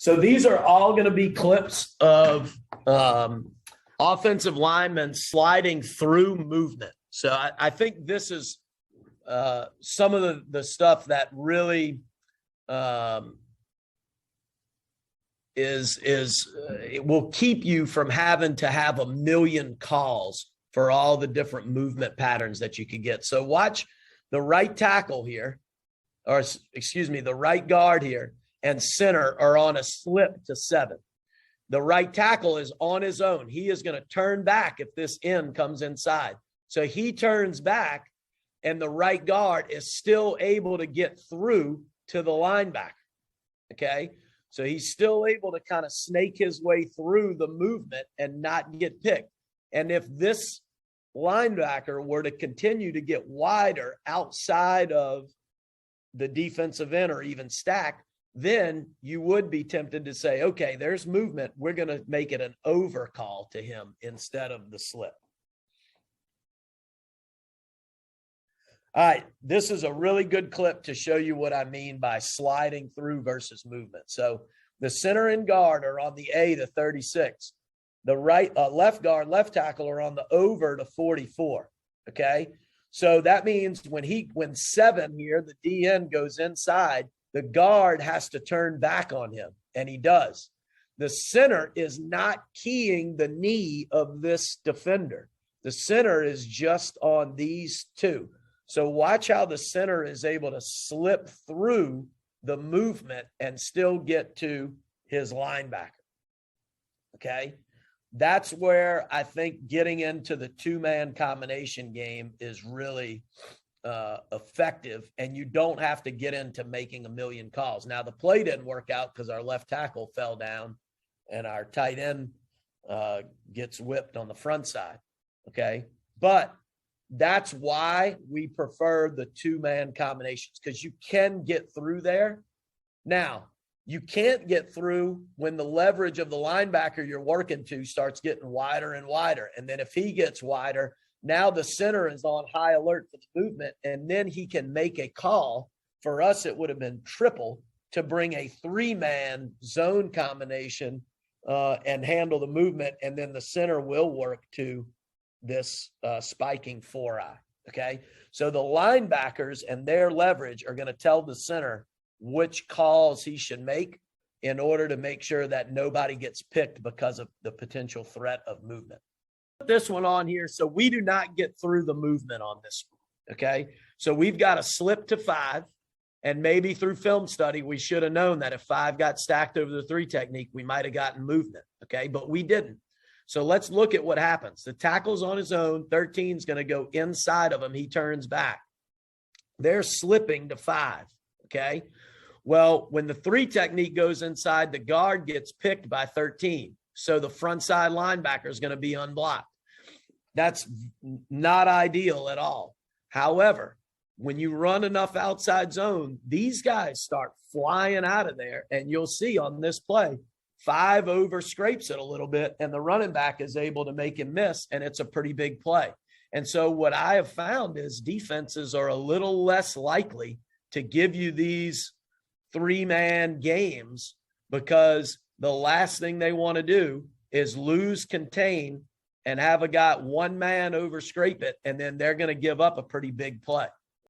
So these are all going to be clips of offensive linemen sliding through movement. So I think this is some of the stuff that really it will keep you from having to have a million calls for all the different movement patterns that you could get. So watch the right tackle here, or excuse me, the right guard here and center are on a slip to 7. The right tackle is on his own. He is going to turn back if this end comes inside. So he turns back, and the right guard is still able to get through to the linebacker. Okay? So he's still able to kind of snake his way through the movement and not get picked. And if this linebacker were to continue to get wider outside of the defensive end or even stack, then you would be tempted to say, okay, there's movement. We're going to make it an overcall to him instead of the slip. All right, this is a really good clip to show you what I mean by sliding through versus movement. So the center and guard are on the A to 36. The right left guard, left tackle are on the over to 44. Okay, so that means when 7 here, the DN goes inside, the guard has to turn back on him, and he does. The center is not keying the knee of this defender. The center is just on these two. So watch how the center is able to slip through the movement and still get to his linebacker. Okay? That's where I think getting into the two-man combination game is really effective, and you don't have to get into making a million calls. Now, the play didn't work out because our left tackle fell down and our tight end gets whipped on the front side. Okay? But that's why we prefer the two-man combinations, because you can get through there. Now, you can't get through when the leverage of the linebacker you're working to starts getting wider and wider. And then if he gets wider, now the center is on high alert for the movement, and then he can make a call. For us, it would have been triple to bring a 3-man zone combination and handle the movement, and then the center will work to this spiking 4-eye. Okay, so the linebackers and their leverage are going to tell the center which calls he should make in order to make sure that nobody gets picked because of the potential threat of movement. Put this one on here so we do not get through the movement on this one. Okay, so we've got a slip to 5, and maybe through film study we should have known that if 5 got stacked over the 3 technique, we might have gotten movement. Okay, but we didn't. So let's look at what happens. The tackle's on his own. 13 is going to go inside of him. He turns back. They're slipping to 5. Okay. Well, when the 3 technique goes inside, the guard gets picked by 13. So the front side linebacker is going to be unblocked. That's not ideal at all. However, when you run enough outside zone, these guys start flying out of there. And you'll see on this play, 5 over scrapes it a little bit, and the running back is able to make him miss, and it's a pretty big play. And so what I have found is defenses are a little less likely to give you these 3-man games, because the last thing they want to do is lose contain and have a guy 1 man over scrape it, and then they're going to give up a pretty big play.